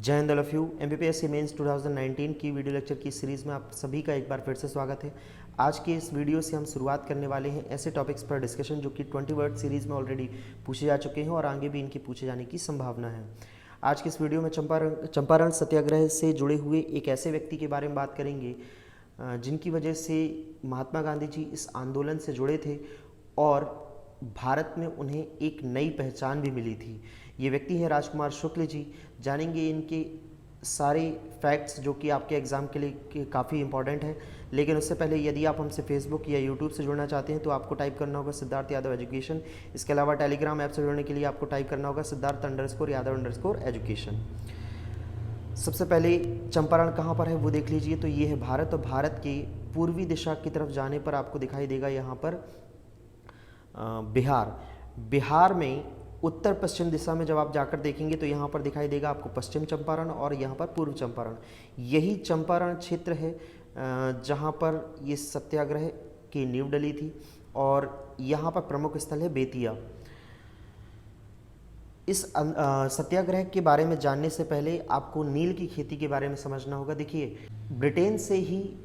जय हिंद all of you. MPPSC mains 2019 की वीडियो लेक्चर की सीरीज़ में आप सभी का एक बार फिर से स्वागत है। आज के इस वीडियो से हम शुरुआत करने वाले हैं ऐसे टॉपिक्स पर डिस्कशन जो कि 20 वर्ड सीरीज़ में ऑलरेडी पूछे जा चुके हैं और आगे भी इनके पूछे जाने की संभावना है। आज के इस वीडियो में चंपारण सत्याग्रह से जुड़े हुए एक ऐसे व्यक्ति के बारे में बात करेंगे जिनकी वजह से महात्मा गांधी जी इस आंदोलन से जुड़े थे और भारत में उन्हें एक नई पहचान भी मिली थी। ये व्यक्ति हैं राजकुमार शुक्ल जी। जानेंगे इनके सारे फैक्ट्स जो कि आपके एग्ज़ाम के लिए काफ़ी इंपॉर्टेंट है। लेकिन उससे पहले यदि आप हमसे फेसबुक या यूट्यूब से जुड़ना चाहते हैं तो आपको टाइप करना होगा सिद्धार्थ यादव एजुकेशन। इसके अलावा टेलीग्राम ऐप से जुड़ने के लिए आपको टाइप करना होगा सिद्धार्थ_यादव_एजुकेशन। सबसे पहले चंपारण कहाँ पर है वो देख लीजिए। तो ये है भारत, और भारत के पूर्वी दिशा की तरफ जाने पर आपको दिखाई देगा यहाँ पर बिहार में उत्तर पश्चिम दिशा में जब आप जाकर देखेंगे तो यहाँ पर दिखाई देगा आपको पश्चिम चंपारण और यहाँ पर पूर्व चंपारण। यही चंपारण क्षेत्र है जहाँ पर ये सत्याग्रह की नींव डली थी और यहाँ पर प्रमुख स्थल है बेतिया। इस सत्याग्रह के बारे में जानने से पहले आपको नील की खेती के बारे में समझना होगा। देखिए, ब्रिटेन से ही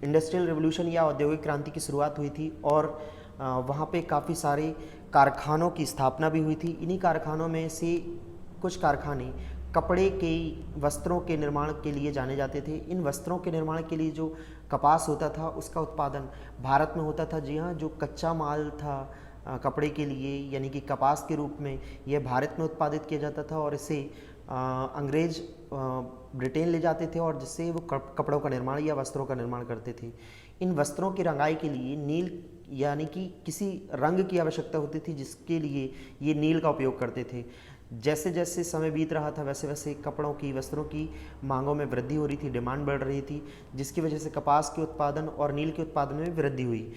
इंडस्ट्रियल रेवोल्यूशन या औद्योगिक क्रांति की शुरुआत हुई थी और वहाँ पे काफ़ी सारे कारखानों की स्थापना भी हुई थी। इन्हीं कारखानों में से कुछ कारखाने कपड़े के वस्त्रों के निर्माण के लिए जाने जाते थे। इन वस्त्रों के निर्माण के लिए जो कपास होता था उसका उत्पादन भारत में होता था। जी हाँ, जो कच्चा माल था कपड़े के लिए यानी कि कपास के रूप में यह भारत में उत्पादित किया जाता था और इसे अंग्रेज ब्रिटेन ले जाते थे और जिससे वो कपड़ों का निर्माण या वस्त्रों का निर्माण करते थे। इन वस्त्रों की रंगाई के लिए नील यानी कि किसी रंग की आवश्यकता होती थी जिसके लिए ये नील का उपयोग करते थे। जैसे जैसे समय बीत रहा था वैसे वैसे कपड़ों की वस्त्रों की मांगों में वृद्धि हो रही थी, डिमांड बढ़ रही थी, जिसकी वजह से कपास के उत्पादन और नील के उत्पादन में वृद्धि हुई।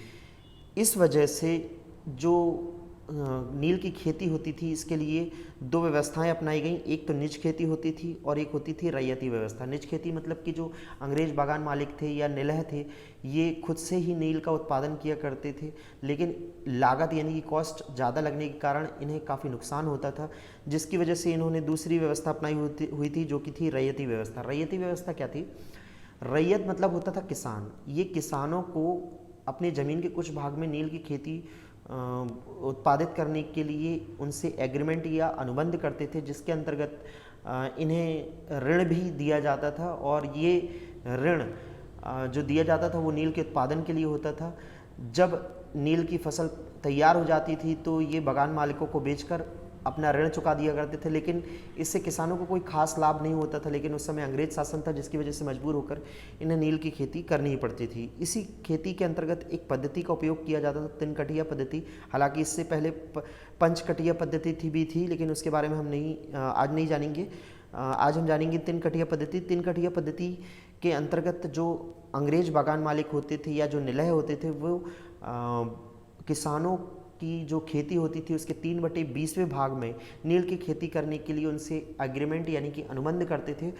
इस वजह से जो नील की खेती होती थी इसके लिए दो व्यवस्थाएं अपनाई गईं। एक तो निज खेती होती थी और एक होती थी रैयती व्यवस्था। निज खेती मतलब कि जो अंग्रेज बागान मालिक थे या निलह थे ये खुद से ही नील का उत्पादन किया करते थे, लेकिन लागत यानी कि कॉस्ट ज़्यादा लगने के कारण इन्हें काफ़ी नुकसान होता था, जिसकी वजह से इन्होंने दूसरी व्यवस्था अपनाई हुई थी जो कि थी रैयती व्यवस्था। रैयती व्यवस्था क्या थी? रैयत मतलब होता था किसान। ये किसानों को अपनी ज़मीन के कुछ भाग में नील की खेती उत्पादित करने के लिए उनसे एग्रीमेंट या अनुबंध करते थे, जिसके अंतर्गत इन्हें ऋण भी दिया जाता था और ये ऋण जो दिया जाता था वो नील के उत्पादन के लिए होता था। जब नील की फसल तैयार हो जाती थी तो ये बागान मालिकों को बेचकर अपना ऋण चुका दिया करते थे, लेकिन इससे किसानों को कोई खास लाभ नहीं होता था। लेकिन उस समय अंग्रेज शासन था जिसकी वजह से मजबूर होकर इन्हें नील की खेती करनी ही पड़ती थी। इसी खेती के अंतर्गत एक पद्धति का उपयोग किया जाता था, तिनकटिया पद्धति। हालांकि इससे पहले पंचकटिया पद्धति भी थी, लेकिन उसके बारे में हम आज नहीं जानेंगे। आज हम जानेंगे तिनकटिया पद्धति। तिनकटिया पद्धति के अंतर्गत जो अंग्रेज बागान मालिक होते थे या जो निलह होते थे वो किसानों की जो खेती होती थी उसके 3/20वें भाग में नील की खेती करने के लिए उनसे एग्रीमेंट यानी कि अनुबंध करते थे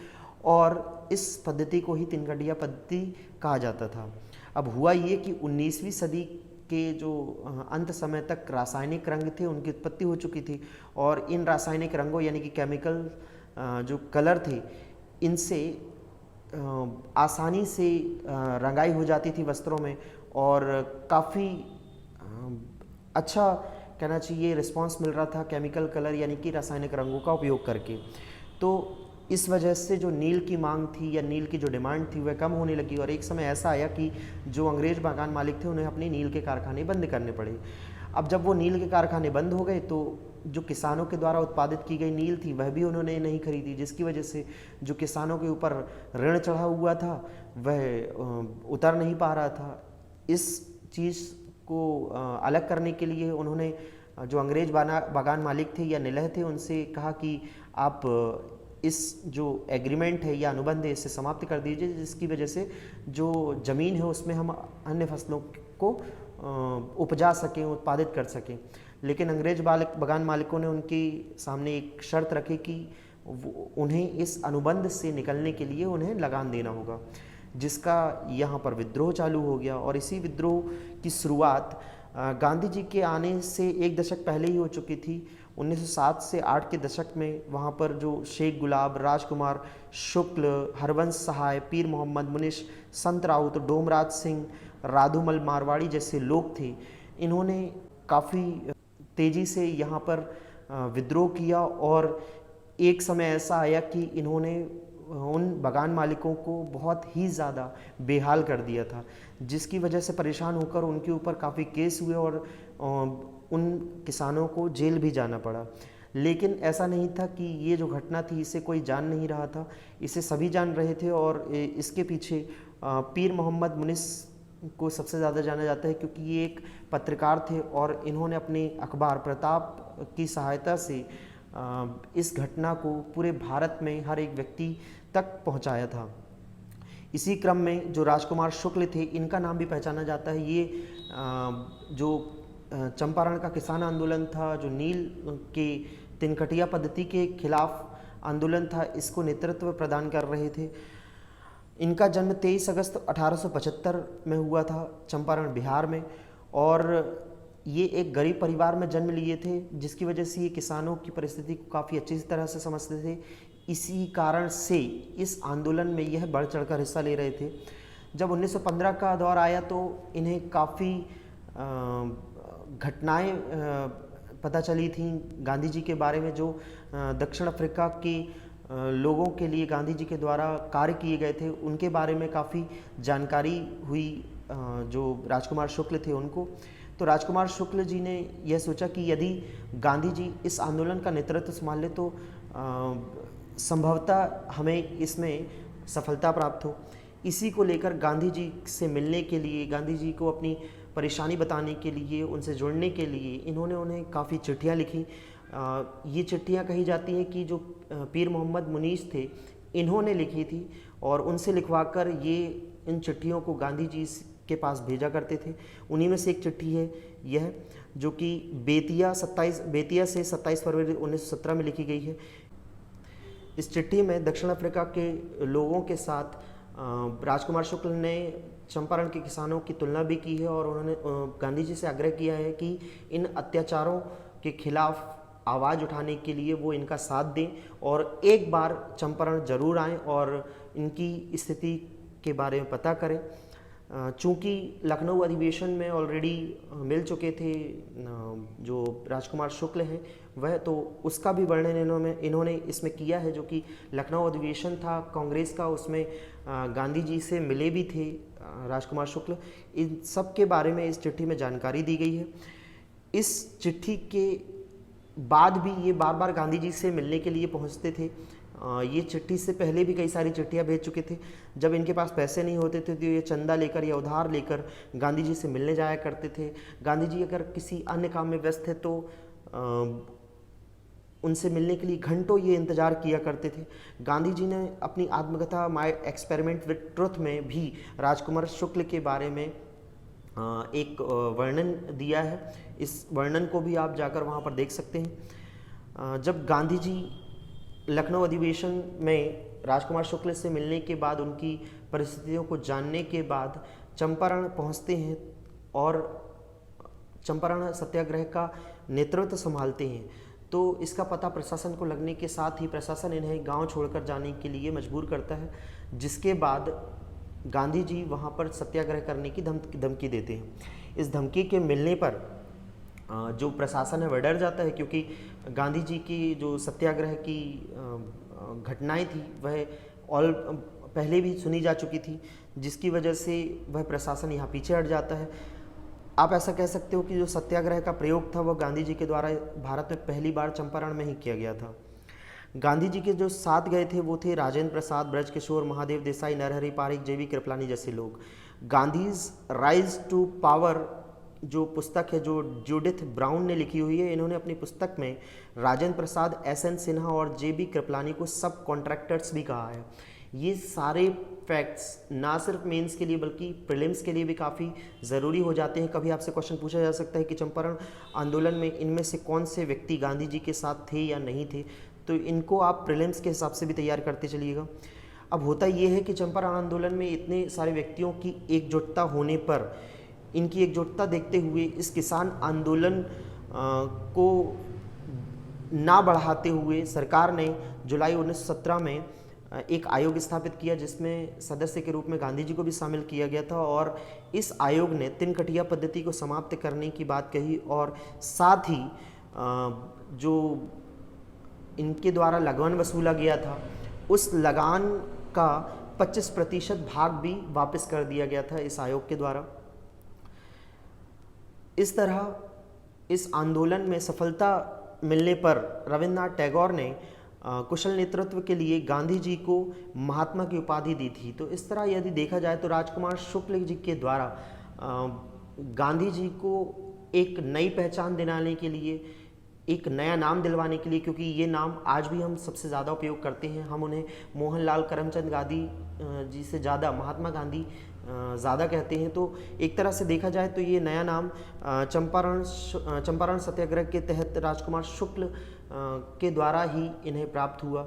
और इस पद्धति को ही तिनकटिया पद्धति कहा जाता था। अब हुआ ये कि 19वीं सदी के जो अंत समय तक रासायनिक रंग थे उनकी उत्पत्ति हो चुकी थी और इन रासायनिक रंगों यानी कि केमिकल जो कलर थे इनसे आसानी से रंगाई हो जाती थी वस्त्रों में और काफ़ी अच्छा कहना चाहिए रिस्पांस मिल रहा था केमिकल कलर यानी कि रासायनिक रंगों का उपयोग करके। तो इस वजह से जो नील की मांग थी या नील की जो डिमांड थी वह कम होने लगी और एक समय ऐसा आया कि जो अंग्रेज बागान मालिक थे उन्हें अपने नील के कारखाने बंद करने पड़े। अब जब वो नील के कारखाने बंद हो गए तो जो किसानों के द्वारा उत्पादित की गई नील थी वह भी उन्होंने नहीं खरीदी, जिसकी वजह से जो किसानों के ऊपर ऋण चढ़ा हुआ था वह उतर नहीं पा रहा था। इस चीज़ को अलग करने के लिए उन्होंने जो अंग्रेज बागान मालिक थे या निलह थे उनसे कहा कि आप इस जो एग्रीमेंट है या अनुबंध है इसे समाप्त कर दीजिए, जिसकी वजह से जो ज़मीन है उसमें हम अन्य फसलों को उपजा सकें, उत्पादित कर सकें। लेकिन अंग्रेज बागान मालिकों ने उनके सामने एक शर्त रखी कि उन्हें इस अनुबंध से निकलने के लिए उन्हें लगान देना होगा, जिसका यहाँ पर विद्रोह चालू हो गया और इसी विद्रोह की शुरुआत गांधी जी के आने से एक दशक पहले ही हो चुकी थी। 1907 से 8 के दशक में वहाँ पर जो शेख गुलाब, राजकुमार शुक्ल, हरवंश सहाय, पीर मोहम्मद मुनिश, संत राउत, डोमराज सिंह, राधुमल मारवाड़ी जैसे लोग थे, इन्होंने काफ़ी तेज़ी से यहाँ पर विद्रोह किया और एक समय ऐसा आया कि इन्होंने उन बागान मालिकों को बहुत ही ज़्यादा बेहाल कर दिया था, जिसकी वजह से परेशान होकर उनके ऊपर काफ़ी केस हुए और उन किसानों को जेल भी जाना पड़ा। लेकिन ऐसा नहीं था कि ये जो घटना थी इसे कोई जान नहीं रहा था, इसे सभी जान रहे थे। और इसके पीछे पीर मोहम्मद मुनिस को सबसे ज़्यादा जाना जाता है, क्योंकि ये एक पत्रकार थे और इन्होंने अपने अखबार प्रताप की सहायता से इस घटना को पूरे भारत में हर एक व्यक्ति तक पहुंचाया था। इसी क्रम में जो राजकुमार शुक्ल थे, इनका नाम भी पहचाना जाता है। ये जो चंपारण का किसान आंदोलन था, जो नील के तिनकटिया पद्धति के खिलाफ आंदोलन था, इसको नेतृत्व प्रदान कर रहे थे। इनका जन्म 23 अगस्त 1875 में हुआ था चंपारण बिहार में, और ये एक गरीब परिवार में जन्म लिए थे, जिसकी वजह से ये किसानों की परिस्थिति को काफ़ी अच्छी तरह से समझते थे। इसी कारण से इस आंदोलन में यह बढ़ चढ़कर हिस्सा ले रहे थे। जब 1915 का दौर आया तो इन्हें काफ़ी घटनाएं पता चली थीं गांधी जी के बारे में, जो दक्षिण अफ्रीका के लोगों के लिए गांधी जी के द्वारा कार्य किए गए थे, उनके बारे में काफ़ी जानकारी हुई जो राजकुमार शुक्ल थे उनको। तो राजकुमार शुक्ल जी ने यह सोचा कि यदि गांधी जी इस आंदोलन का नेतृत्व संभाल ले तो संभवतः हमें इसमें सफलता प्राप्त हो। इसी को लेकर गांधी जी से मिलने के लिए, गांधी जी को अपनी परेशानी बताने के लिए, उनसे जुड़ने के लिए इन्होंने उन्हें काफ़ी चिट्ठियाँ लिखी। ये चिट्ठियाँ कही जाती हैं कि जो पीर मोहम्मद मुनीस थे, इन्होंने लिखी थी और उनसे लिखवाकर ये इन चिट्ठियों को गांधी जी के पास भेजा करते थे। उन्हीं में से एक चिट्ठी है यह, जो कि बेतिया से 27 फरवरी 1917 में लिखी गई है। इस चिट्ठी में दक्षिण अफ्रीका के लोगों के साथ राजकुमार शुक्ल ने चंपारण के किसानों की तुलना भी की है और उन्होंने गांधी जी से आग्रह किया है कि इन अत्याचारों के खिलाफ आवाज़ उठाने के लिए वो इनका साथ दें और एक बार चंपारण जरूर आएँ और इनकी स्थिति के बारे में पता करें। चूँकि लखनऊ अधिवेशन में ऑलरेडी मिल चुके थे जो राजकुमार शुक्ल हैं वह, तो उसका भी वर्णन इन्होंने इसमें किया है। जो कि लखनऊ अधिवेशन था कांग्रेस का, उसमें गांधी जी से मिले भी थे राजकुमार शुक्ल। इन सब के बारे में इस चिट्ठी में जानकारी दी गई है। इस चिट्ठी के बाद भी ये बार बार गांधी जी से मिलने के लिए पहुंचते थे। ये चिट्ठी से पहले भी कई सारी चिट्ठियां भेज चुके थे। जब इनके पास पैसे नहीं होते थे तो ये चंदा लेकर या उधार लेकर गांधी जी से मिलने जाया करते थे। गांधी जी अगर किसी अन्य काम में व्यस्त थे तो उनसे मिलने के लिए घंटों ये इंतज़ार किया करते थे। गांधी जी ने अपनी आत्मकथा माय एक्सपेरिमेंट विद ट्रुथ में भी राजकुमार शुक्ल के बारे में एक वर्णन दिया है। इस वर्णन को भी आप जाकर वहाँ पर देख सकते हैं। जब गांधी जी लखनऊ अधिवेशन में राजकुमार शुक्ल से मिलने के बाद, उनकी परिस्थितियों को जानने के बाद चंपारण पहुँचते हैं और चंपारण सत्याग्रह का नेतृत्व संभालते हैं, तो इसका पता प्रशासन को लगने के साथ ही प्रशासन इन्हें गांव छोड़कर जाने के लिए मजबूर करता है, जिसके बाद गांधी जी वहां पर सत्याग्रह करने की धमकी देते हैं। इस धमकी के मिलने पर जो प्रशासन है वह डर जाता है, क्योंकि गांधी जी की जो सत्याग्रह की घटनाएं थी वह पहले भी सुनी जा चुकी थी, जिसकी वजह से वह प्रशासन यहाँ पीछे हट जाता है। आप ऐसा कह सकते हो कि जो सत्याग्रह का प्रयोग था वह गांधी जी के द्वारा भारत में पहली बार चंपारण में ही किया गया था। गांधी जी के जो साथ गए थे वो थे राजेंद्र प्रसाद, ब्रजकिशोर, महादेव देसाई, नरहरि पारिक, जेबी कृपलानी जैसे लोग। गांधीज राइज टू पावर जो पुस्तक है जो जूडिथ ब्राउन ने लिखी हुई है, इन्होंने अपनी पुस्तक में राजेंद्र प्रसाद, एस.एन. सिन्हा और जेबी कृपलानी को सब कॉन्ट्रैक्टर्स भी कहा है। ये सारे फैक्ट्स ना सिर्फ मेंस के लिए बल्कि प्रीलिम्स के लिए भी काफ़ी ज़रूरी हो जाते हैं। कभी आपसे क्वेश्चन पूछा जा सकता है कि चंपारण आंदोलन में इनमें से कौन से व्यक्ति गांधी जी के साथ थे या नहीं थे, तो इनको आप प्रीलिम्स के हिसाब से भी तैयार करते चलिएगा। अब होता ये है कि चंपारण आंदोलन में इतने सारे व्यक्तियों की एकजुटता होने पर इनकी एकजुटता देखते हुए इस किसान आंदोलन को ना बढ़ाते हुए सरकार ने जुलाई 1917 में एक आयोग स्थापित किया, जिसमें सदस्य के रूप में गांधी जी को भी शामिल किया गया था। और इस आयोग ने तिनकटिया पद्धति को समाप्त करने की बात कही और साथ ही जो इनके द्वारा लगान वसूला गया था उस लगान का 25% भाग भी वापस कर दिया गया था इस आयोग के द्वारा। इस तरह इस आंदोलन में सफलता मिलने पर रविन्द्रनाथ टैगोर ने कुशल नेतृत्व के लिए गांधी जी को महात्मा की उपाधि दी थी। तो इस तरह यदि देखा जाए तो राजकुमार शुक्ल जी के द्वारा गांधी जी को एक नई पहचान दिलाने के लिए, एक नया नाम दिलवाने के लिए, क्योंकि ये नाम आज भी हम सबसे ज़्यादा उपयोग करते हैं, हम उन्हें मोहनलाल करमचंद गांधी जी से ज़्यादा महात्मा गांधी ज़्यादा कहते हैं। तो एक तरह से देखा जाए तो ये नया नाम चंपारण सत्याग्रह के तहत राजकुमार शुक्ल के द्वारा ही इन्हें प्राप्त हुआ,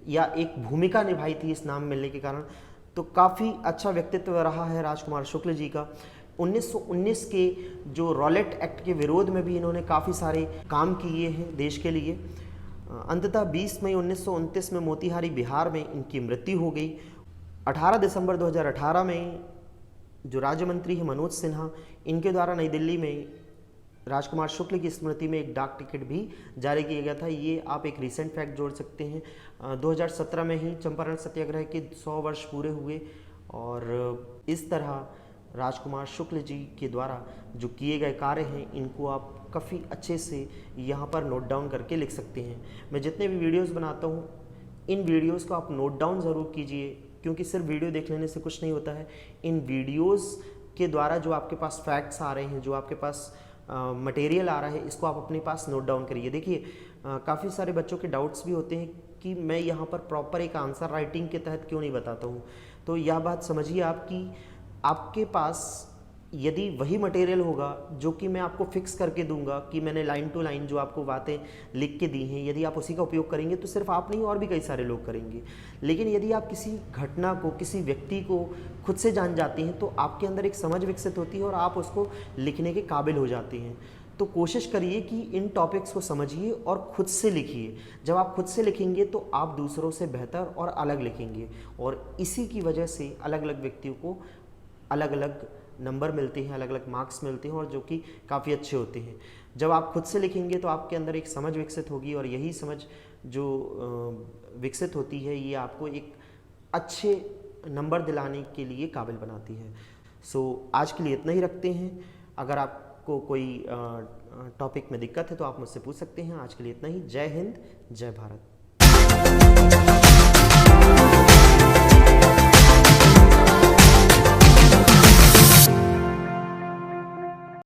या एक भूमिका निभाई थी इस नाम मिलने के कारण। तो काफ़ी अच्छा व्यक्तित्व रहा है राजकुमार शुक्ल जी का। 1919 के जो रॉलेट एक्ट के विरोध में भी इन्होंने काफ़ी सारे काम किए हैं देश के लिए। अंततः 20 मई 1929 में मोतिहारी बिहार में इनकी मृत्यु हो गई। 18 दिसंबर 2018 में जो राज्य मंत्री है मनोज सिन्हा, इनके द्वारा नई दिल्ली में राजकुमार शुक्ल की स्मृति में एक डाक टिकट भी जारी किया गया था। ये आप एक रीसेंट फैक्ट जोड़ सकते हैं। 2017 में ही चंपारण सत्याग्रह के 100 वर्ष पूरे हुए और इस तरह राजकुमार शुक्ल जी के द्वारा जो किए गए कार्य हैं इनको आप काफ़ी अच्छे से यहाँ पर नोट डाउन करके लिख सकते हैं। मैं जितने भी वीडियोस बनाता हूँ इन वीडियोस को आप नोट डाउन ज़रूर कीजिए, क्योंकि सिर्फ वीडियो देख लेने से कुछ नहीं होता है। इन वीडियोस के द्वारा जो आपके पास फैक्ट्स आ रहे हैं, जो आपके पास मटेरियल आ रहा है, इसको आप अपने पास नोट डाउन करिए। देखिए काफ़ी सारे बच्चों के डाउट्स भी होते हैं कि मैं यहाँ पर प्रॉपर एक आंसर राइटिंग के तहत क्यों नहीं बताता हूँ। तो यह बात समझिए आप कि आपके पास यदि वही मटेरियल होगा जो कि मैं आपको फिक्स करके दूंगा कि मैंने लाइन टू लाइन जो आपको बातें लिख के दी हैं, यदि आप उसी का उपयोग करेंगे तो सिर्फ आप नहीं और भी कई सारे लोग करेंगे। लेकिन यदि आप किसी घटना को, किसी व्यक्ति को खुद से जान जाते हैं तो आपके अंदर एक समझ विकसित होती है और आप उसको लिखने के काबिल हो जाते हैं। तो कोशिश करिए कि इन टॉपिक्स को समझिए और खुद से लिखिए। जब आप खुद से लिखेंगे तो आप दूसरों से बेहतर और अलग लिखेंगे, और इसी की वजह से अलग अलग व्यक्तियों को अलग अलग नंबर मिलते हैं, अलग अलग मार्क्स मिलते हैं, और जो कि काफ़ी अच्छे होते हैं। जब आप खुद से लिखेंगे तो आपके अंदर एक समझ विकसित होगी, और यही समझ जो विकसित होती है ये आपको एक अच्छे नंबर दिलाने के लिए काबिल बनाती है। सो आज के लिए इतना ही रखते हैं। अगर आपको कोई टॉपिक में दिक्कत है तो आप मुझसे पूछ सकते हैं। आज के लिए इतना ही। जय हिंद, जय भारत।